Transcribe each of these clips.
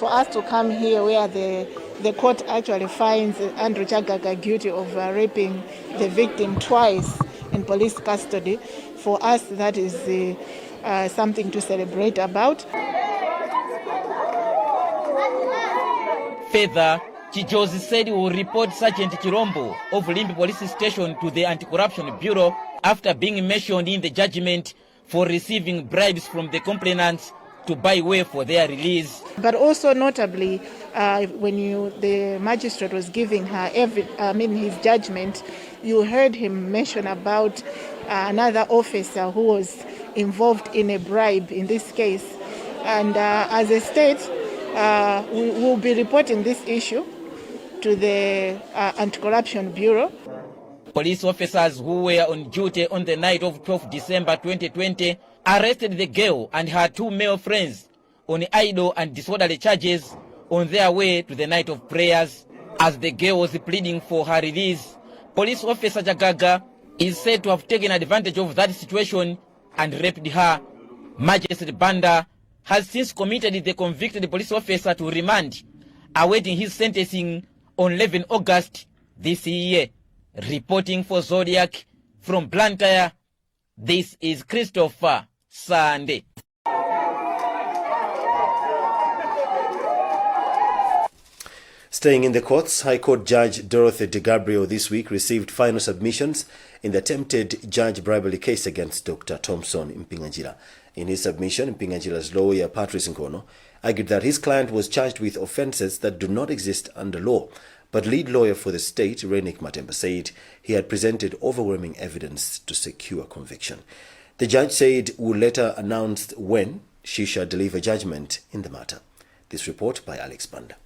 for us to come here where the court actually finds Andrew Chagaga guilty of raping the victim twice in police custody, for us that is something to celebrate about. Further, Chijozi said he will report Sergeant Chirombo of Limbi Police Station to the Anti-Corruption Bureau after being mentioned in the judgment for receiving bribes from the complainants to buy way for their release. But also notably, when the magistrate was giving her his judgment, you heard him mention about another officer who was involved in a bribe in this case. And as a state, we will be reporting this issue to the Anti-Corruption Bureau. Police officers who were on duty on the night of 12 December 2020 arrested the girl and her two male friends on idle and disorderly charges on their way to the night of prayers. As the girl was pleading for her release, police officer Chagaga is said to have taken advantage of that situation and raped her. Magistrate Banda has since committed the convicted police officer to remand, awaiting his sentencing on 11 August this year. Reporting for Zodiac from Blantyre, this is Christopher Sande. Staying in the courts, High Court Judge Dorothy DeGabriel this week received final submissions in the attempted judge bribery case against Dr. Thompson Mpinganjira. In his submission, Mpinganjira's lawyer, Patrice Nkono, argued that his client was charged with offences that do not exist under law. But lead lawyer for the state, Reinek Matemba, said he had presented overwhelming evidence to secure conviction. The judge said would later announce when she shall deliver judgment in the matter. This report by Alex Banda.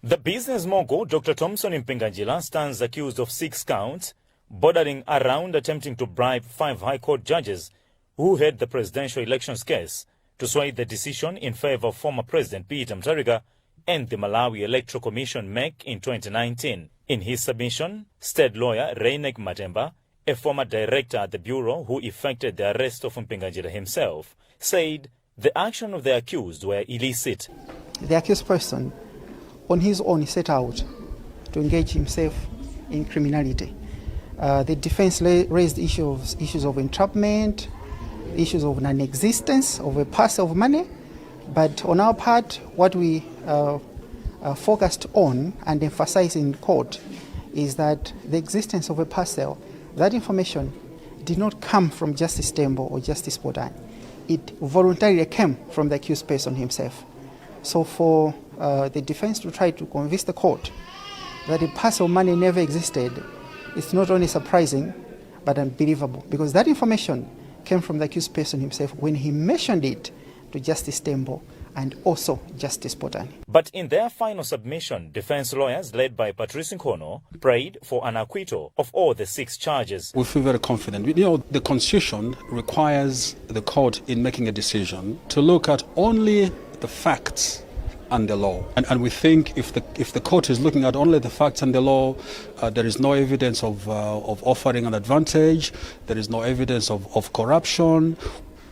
The business mogul, Dr. Thompson Mpinganjira, stands accused of 6 counts, bordering around attempting to bribe 5 High Court judges who heard the presidential elections case to sway the decision in favor of former President Peter Mutharika and the Malawi Electoral Commission MEC in 2019. In his submission, state lawyer Reinek Matemba, a former director at the bureau who effected the arrest of Mpinganjira himself, said the action of the accused were illicit. The accused person on his own set out to engage himself in criminality. The defense raised issues of entrapment, issues of non-existence of a parcel of money, but on our part, what we focused on and emphasized in court is that the existence of a parcel, that information did not come from Justice Tembo or Justice Bodan. It voluntarily came from the accused person himself. So for the defense to try to convince the court that a parcel of money never existed, it's not only surprising, but unbelievable, because that information came from the accused person himself when he mentioned it to Justice Tembo and also Justice Potani. But in their final submission, defense lawyers led by Patrice Nkono prayed for an acquittal of all the 6 charges. We feel very confident. The Constitution requires the court in making a decision to look at only the facts and the law. And we think if the court is looking at only the facts and the law, there is no evidence of offering an advantage, there is no evidence of corruption.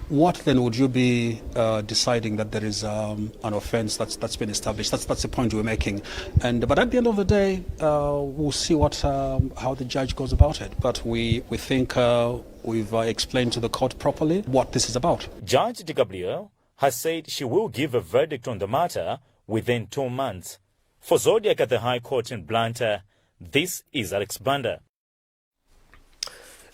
What then would you be deciding that there is an offence that's been established? That's the point we're making. But at the end of the day, we'll see how the judge goes about it. But we think we've explained to the court properly what this is about. Judge DeGabriel has said she will give a verdict on the matter within 2 months. For Zodiac at the High Court in Blantyre, this is Alex Banda.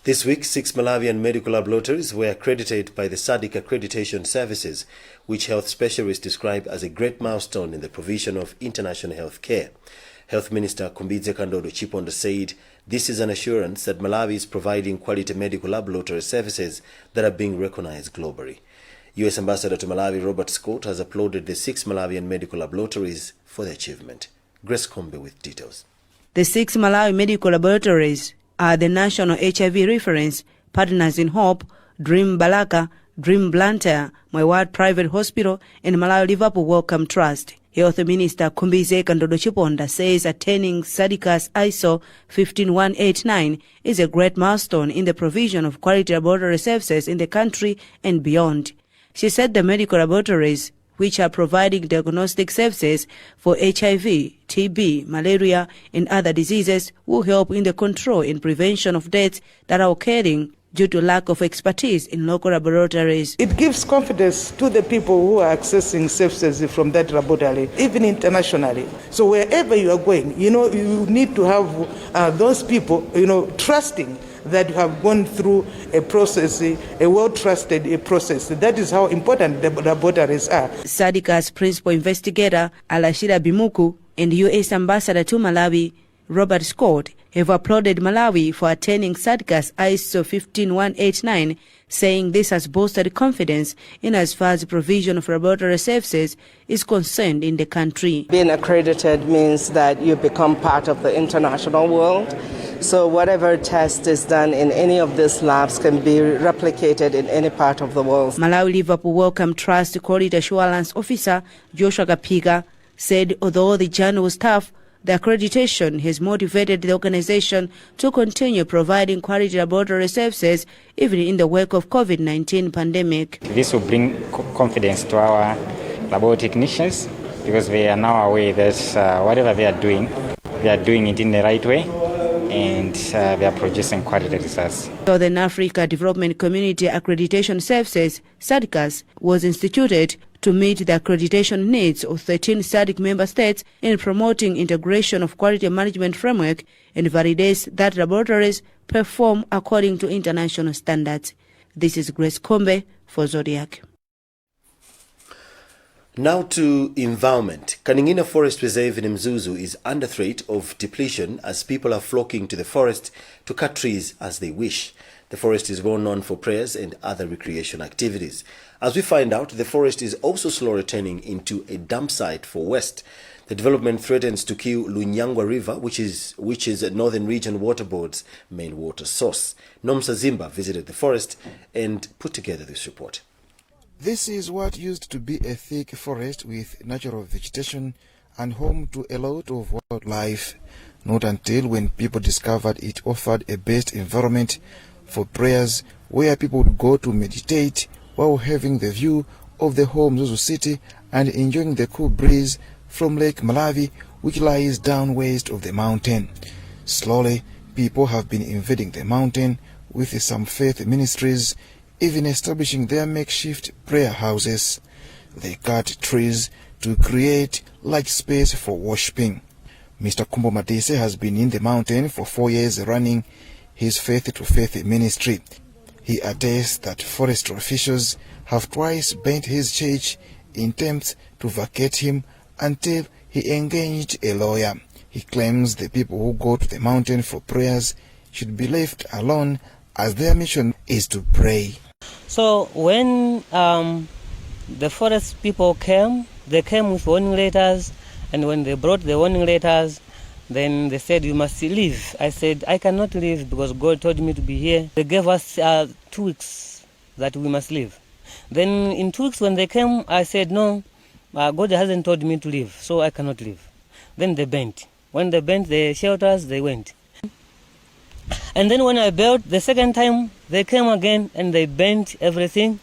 This week, 6 Malawian medical laboratories were accredited by the SADC Accreditation Services, which health specialists describe as a great milestone in the provision of international health care. Health Minister Kumbidze Kandodo Chiponda said this is an assurance that Malawi is providing quality medical laboratory services that are being recognized globally. U.S. Ambassador to Malawi Robert Scott has applauded the 6 Malawian medical laboratories for the achievement. Grace Kombe with details. The 6 Malawi medical laboratories are the National HIV Reference, Partners in Hope, Dream Balaka, Dream Blantyre, My Ward Private Hospital, and Malawi Liverpool Wellcome Trust. Health Minister Kumbidze Kandodo Chiponda says attaining SADC's ISO 15189 is a great milestone in the provision of quality laboratory services in the country and beyond. She said the medical laboratories, which are providing diagnostic services for HIV, TB, malaria, and other diseases, will help in the control and prevention of deaths that are occurring due to lack of expertise in local laboratories. It gives confidence to the people who are accessing services from that laboratory, even internationally. So wherever you are going, you need to have those people, trusting that you have gone through a process, a well-trusted process. That is how important the laboratories are. Zodiak's principal investigator, Alashira Bimuku, and U.S. Ambassador to Malawi, Robert Scott, have applauded Malawi for attaining Zodiak's ISO 15189, saying this has boosted confidence in as far as the provision of laboratory services is concerned in the country. Being accredited means that you become part of the international world. So whatever test is done in any of these labs can be replicated in any part of the world. Malawi Liverpool Wellcome Trust Quality Assurance Officer Joshua Kapiga said although the journey was tough, the accreditation has motivated the organization to continue providing quality laboratory services even in the wake of COVID-19 pandemic. This will bring confidence to our laboratory technicians because they are now aware that whatever they are doing it in the right way, and they are producing quality results. Southern Africa Development Community Accreditation Services, SADCAS, was instituted to meet the accreditation needs of 13 SADC member states in promoting integration of quality management framework and validates that laboratories perform according to international standards. This is Grace Kombe for Zodiac. Now to environment. Kaningina Forest Reserve in Mzuzu is under threat of depletion as people are flocking to the forest to cut trees as they wish. The forest is well known for prayers and other recreation activities. As we find out, the forest is also slowly turning into a dump site for waste. The development threatens to kill Lunyangwa River, which is Northern Region Water Board's main water source. Nomsa Zimba visited the forest and put together this report. This is what used to be a thick forest with natural vegetation and home to a lot of wildlife. Not until when people discovered it offered a best environment for prayers where people would go to meditate while having the view of the whole Mzuzu city and enjoying the cool breeze from Lake Malawi, which lies down west of the mountain. Slowly, people have been invading the mountain with some faith ministries even establishing their makeshift prayer houses. They cut trees to create large space for worshipping. Mr. Kumbo Matise has been in the mountain for 4 years running his faith-to-faith ministry. He attests that forestry officials have twice bent his church in attempts to vacate him until he engaged a lawyer. He claims the people who go to the mountain for prayers should be left alone as their mission is to pray. So when the forest people came, they came with warning letters, and when they brought the warning letters, then they said, you must leave. I said, I cannot leave because God told me to be here. They gave us 2 weeks that we must leave. Then in 2 weeks when they came, I said, no, God hasn't told me to leave, so I cannot leave. Then they bent. When they bent the shelters, they went. And then when I built the second time, they came again and they bent everything.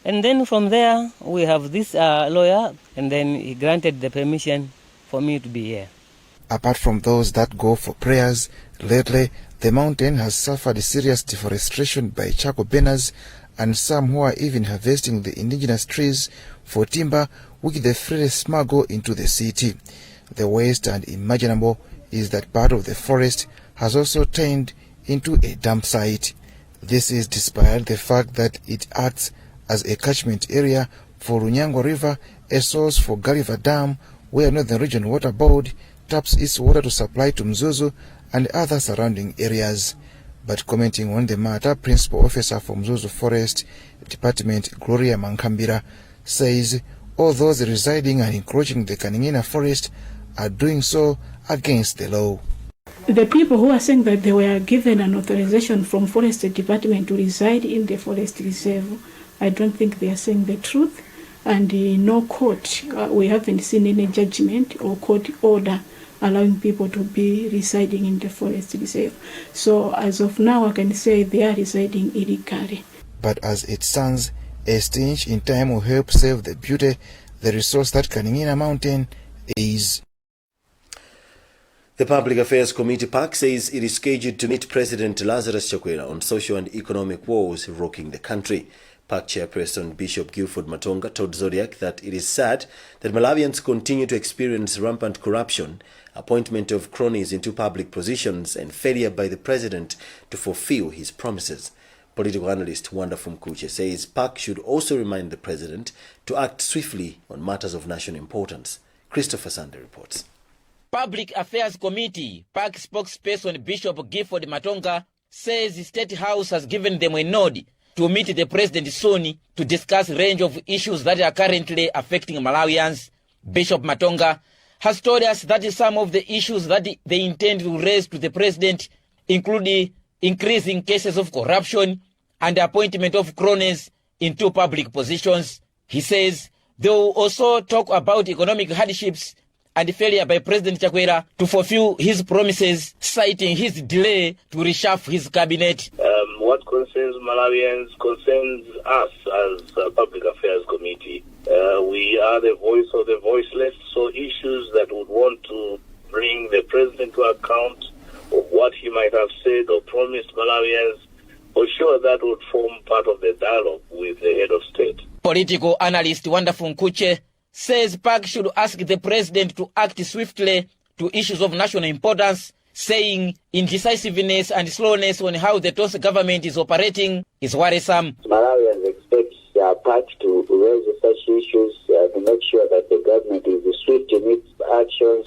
And then from there, we have this lawyer, and then he granted the permission for me to be here. Apart from those that go for prayers, lately the mountain has suffered serious deforestation by charcoal burners and some who are even harvesting the indigenous trees for timber which they freely smuggle into the city. The worst and imaginable is that part of the forest has also turned into a dump site. This is despite the fact that it acts as a catchment area for Lunyangwa River, a source for Gariva Dam, where Northern Region Water Board taps its water to supply to Mzuzu and other surrounding areas. But commenting on the matter, Principal Officer for Mzuzu Forest Department, Gloria Mankambira, says all those residing and encroaching the Kaningina forest are doing so against the law. The people who are saying that they were given an authorization from Forest Department to reside in the forest reserve, I don't think they are saying the truth. And in no court, we haven't seen any judgment or court order allowing people to be residing in the forest reserve. So as of now, I can say they are residing illegally. But as it stands, a stitch in time will help save the beauty the resource that Kaningina Mountain is. The Public Affairs Committee PAC says it is scheduled to meet President Lazarus Chakwera on social and economic woes rocking the country. PAC Chairperson Bishop Guilford Matonga told Zodiak that it is sad that Malawians continue to experience rampant corruption, appointment of cronies into public positions, and failure by the president to fulfill his promises. Political analyst Wanda Fumkuche says PAC should also remind the president to act swiftly on matters of national importance. Christopher Sunday reports. Public Affairs Committee PAC spokesperson Bishop Gifford Matonga says the State House has given them a nod to meet the president soon to discuss a range of issues that are currently affecting Malawians. Bishop Matonga has told us that some of the issues that they intend to raise to the president include increasing cases of corruption and the appointment of cronies into public positions. He says they will also talk about economic hardships and failure by President Chakwera to fulfill his promises, citing his delay to reshuffle his cabinet. What concerns Malawians concerns us as a Public Affairs Committee. We are the voice of the voiceless, so issues that would want to bring the president to account of what he might have said or promised Malawians, for sure that would form part of the dialogue with the head of state. Political analyst Wanda Fumkuche says PAC should ask the president to act swiftly to issues of national importance, saying indecisiveness and slowness on how the Tonse government is operating is worrisome. Malawians expect PAC to raise such issues to make sure that the government is swift in its actions,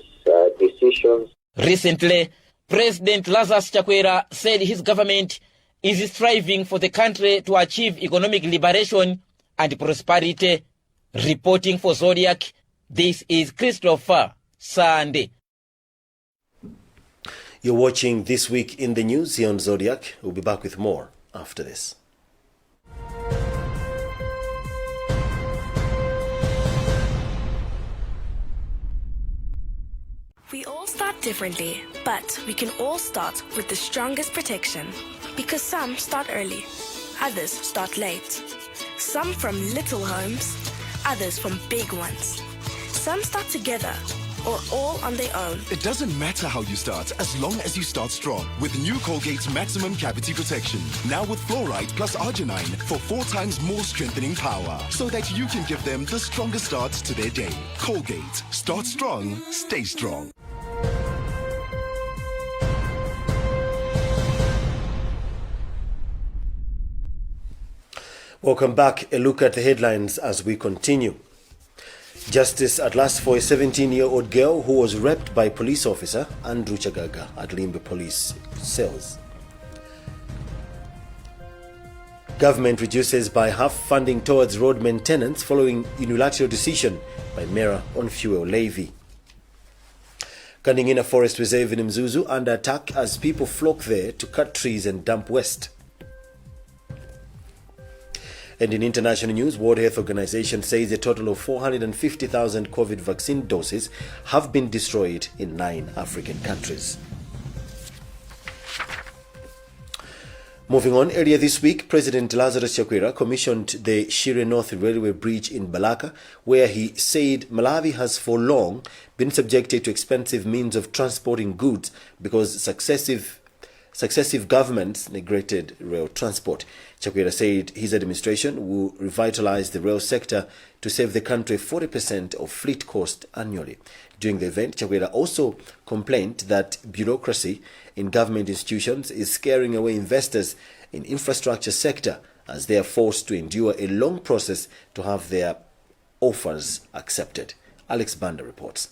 decisions. Recently, President Lazarus Chakwera said his government is striving for the country to achieve economic liberation and prosperity. Reporting for Zodiac, this is Christopher Sunday. You're watching This Week in the News here on Zodiac. We'll be back with more after this. We all start differently, but we can all start with the strongest protection. Because some start early, others start late. Some from little homes, others from big ones. Some start together, or all on their own. It doesn't matter how you start, as long as you start strong. With new Colgate's Maximum Cavity Protection. Now with fluoride plus arginine for 4 times more strengthening power. So that you can give them the strongest start to their day. Colgate. Start strong, stay strong. Welcome back. A look at the headlines as we continue. Justice at last for a 17-year-old girl who was raped by police officer Andrew Chagaga at Limbe police cells. Government reduces by half funding towards road maintenance following unilateral decision by Mera on fuel levy. Kaningina Forest Reserve in Mzuzu under attack as people flock there to cut trees and dump waste. And in international news, World Health Organization says a total of 450,000 COVID vaccine doses have been destroyed in 9 African countries. Moving on, earlier this week, President Lazarus Chakwera commissioned the Shire North Railway Bridge in Balaka, where he said Malawi has for long been subjected to expensive means of transporting goods because successive governments neglected rail transport. Chakwera said his administration will revitalize the rail sector to save the country 40% of fleet cost annually. During the event, Chakwera also complained that bureaucracy in government institutions is scaring away investors in infrastructure sector as they are forced to endure a long process to have their offers accepted. Alex Banda reports.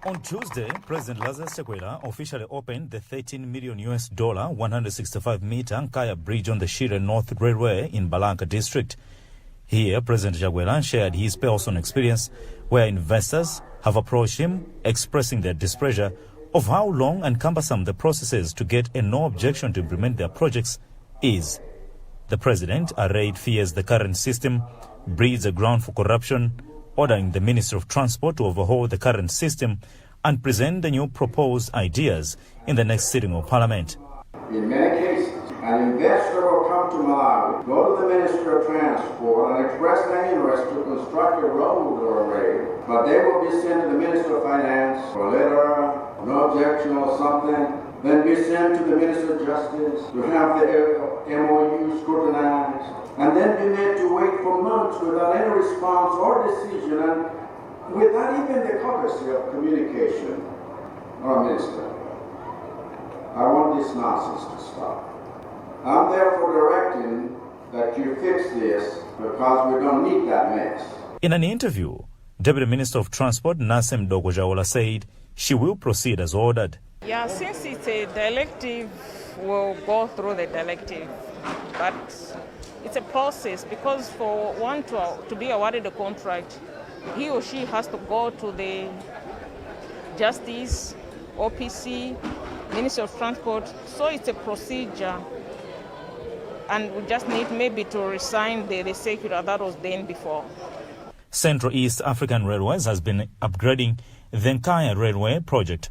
On Tuesday, President Lazarus Chakwera officially opened the $13 million 165-meter Nkaya Bridge on the Shire North Railway in Balaka district. Here, President Chakwera shared his personal experience where investors have approached him expressing their displeasure of how long and cumbersome the process is to get a no objection to implement their projects is. The president arrayed fears the current system breeds a ground for corruption, ordering the Minister of Transport to overhaul the current system and present the new proposed ideas in the next sitting of Parliament. In many cases, an investor or come to Malawi, go to the Ministry of Transport and express their interest to construct a road or a rail, but they will be sent to the Minister of Finance for a letter, no objection or something, then be sent to the Minister of Justice to have the MOU scrutinized, and then be made to wait for months without any response or decision, and without even the courtesy of communication. Minister, I want this nonsense to stop. I'm therefore directing that you fix this because we don't need that mess. In an interview, Deputy Minister of Transport Nasem Dogojawola said she will proceed as ordered. Yeah, since it's a directive, we'll go through the directive. But it's a process because for one to be awarded a contract, he or she has to go to the Justice, OPC, Ministry of Transport. So it's a procedure. And we just need maybe to resign the circular that was done before. Central East African Railways has been upgrading the entire railway project.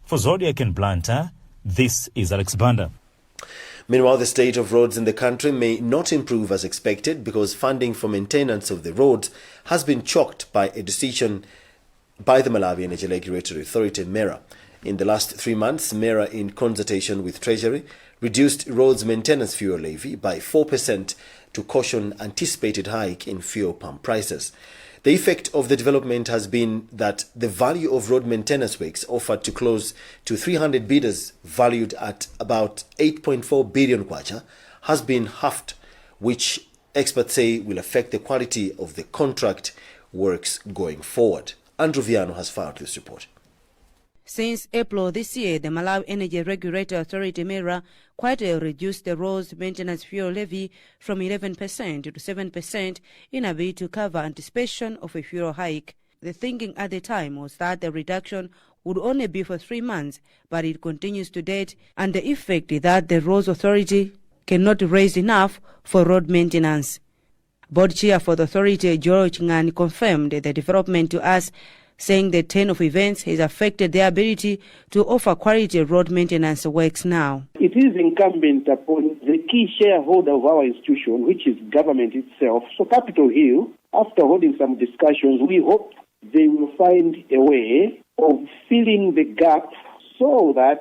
For Zodiak in Blantyre, this is Alex Banda. Meanwhile, the state of roads in the country may not improve as expected because funding for maintenance of the roads has been choked by a decision by the Malawi Energy Regulatory Authority, MERA. In the last 3 months, MERA, in consultation with Treasury, reduced roads maintenance fuel levy by 4% to caution anticipated hike in fuel pump prices. The effect of the development has been that the value of road maintenance works offered to close to 300 bidders valued at about 8.4 billion kwacha has been halved, which experts say will affect the quality of the contract works going forward. Andrew Viano has filed this report. Since April this year, the Malawi Energy Regulatory Authority MERA quietly reduced the roads maintenance fuel levy from 11% to 7% in a bid to cover anticipation of a fuel hike. The thinking at the time was that the reduction would only be for 3 months, but it continues to date, and the effect is that the Roads Authority cannot raise enough for road maintenance. Board chair for the authority, George Ngani, confirmed the development to us, saying the turn of events has affected their ability to offer quality road maintenance works now. It is incumbent upon the key shareholder of our institution, which is government itself. So Capitol Hill, after holding some discussions, we hope they will find a way of filling the gap so that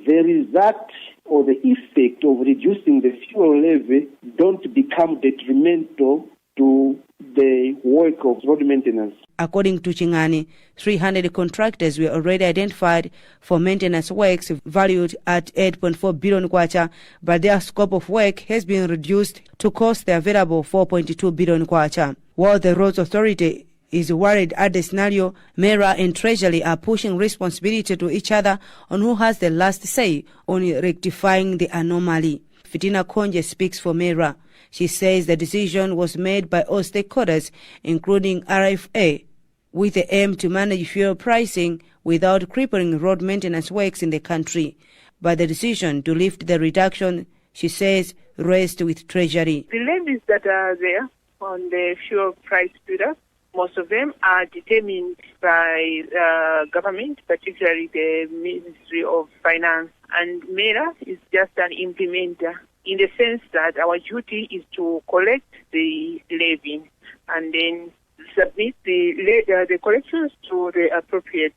the result or the effect of reducing the fuel levy don't become detrimental to the work of road maintenance. According to Chingani, 300 contractors were already identified for maintenance works valued at 8.4 billion kwacha, but their scope of work has been reduced to cost the available 4.2 billion kwacha. While the Roads Authority is worried at the scenario, MERA and Treasury are pushing responsibility to each other on who has the last say on rectifying the anomaly. Fitina Konje speaks for MERA. She says the decision was made by all stakeholders, including RFA, with the aim to manage fuel pricing without crippling road maintenance works in the country. But the decision to lift the reduction, she says, rests with Treasury. The levies that are there on the fuel price buildup, most of them are determined by government, particularly the Ministry of Finance. And MERA is just an implementer, in the sense that our duty is to collect the levy and then submit the collections to the appropriate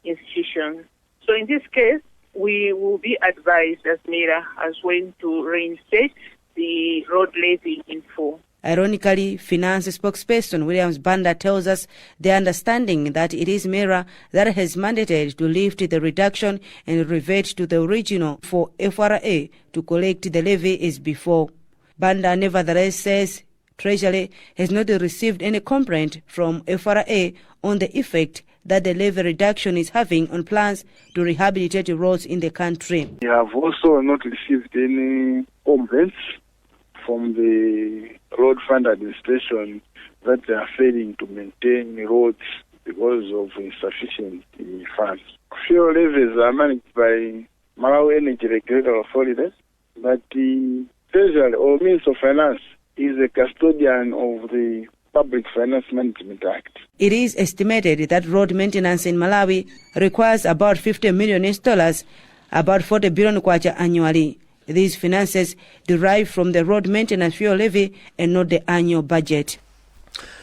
institutions. So in this case, we will be advised as MERA as when to reinstate the road levy in full. Ironically, finance spokesperson Williams Banda tells us the understanding that it is MERA that has mandated to lift the reduction and revert to the original for FRA to collect the levy as before. Banda nevertheless says Treasury has not received any complaint from FRA on the effect that the levy reduction is having on plans to rehabilitate roads in the country. We have also not received any complaints from the Road Fund Administration that they are failing to maintain roads because of insufficient funds. Fuel levies are managed by Malawi Energy Regulatory Authority, but the Treasury or Minister of Finance is a custodian of the Public Finance Management Act. It is estimated that road maintenance in Malawi requires about $50 million, about 40 billion kwacha annually. These finances derive from the road maintenance fuel levy and not the annual budget.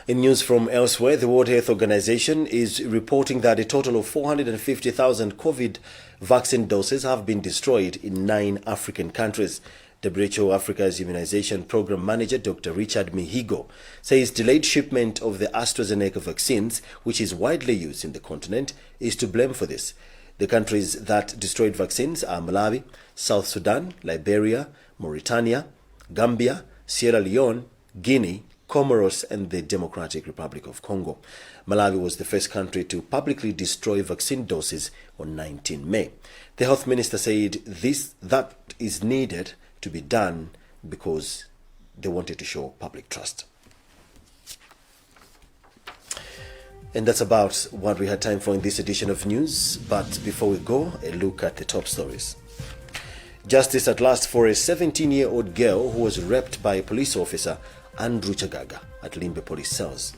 In news from elsewhere, the World Health Organization is reporting that a total of 450,000 COVID vaccine doses have been destroyed in 9 African countries. WHO Africa's Immunization Program Manager Dr. Richard Mihigo says delayed shipment of the AstraZeneca vaccines, which is widely used in the continent, is to blame for this. The countries that destroyed vaccines are Malawi, South Sudan, Liberia, Mauritania, Gambia, Sierra Leone, Guinea, Comoros and the Democratic Republic of Congo. Malawi was the first country to publicly destroy vaccine doses on 19 May. The health minister said that is needed to be done because they wanted to show public trust. And that's about what we had time for in this edition of news. But before we go, a look at the top stories. Justice at last for a 17-year-old girl who was raped by a police officer, Andrew Chagaga, at Limbe police cells.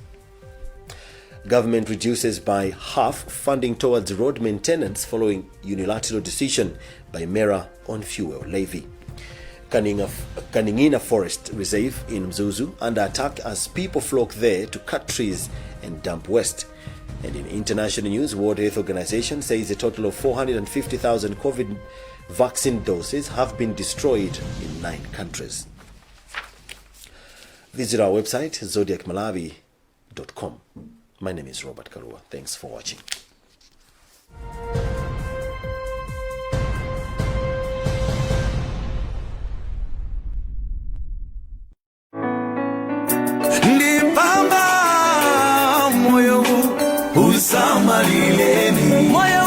Government reduces by half funding towards road maintenance following unilateral decision by Mera on fuel levy. Kaningina Forest Reserve in Mzuzu under attack as people flock there to cut trees and dump waste. And in international news, World Health Organization says a total of 450,000 COVID vaccine doses have been destroyed in 9 countries. Visit our website, zodiacmalawi.com. My name is Robert Karua. Thanks for watching. Ndipamba moyo usamalileni moyo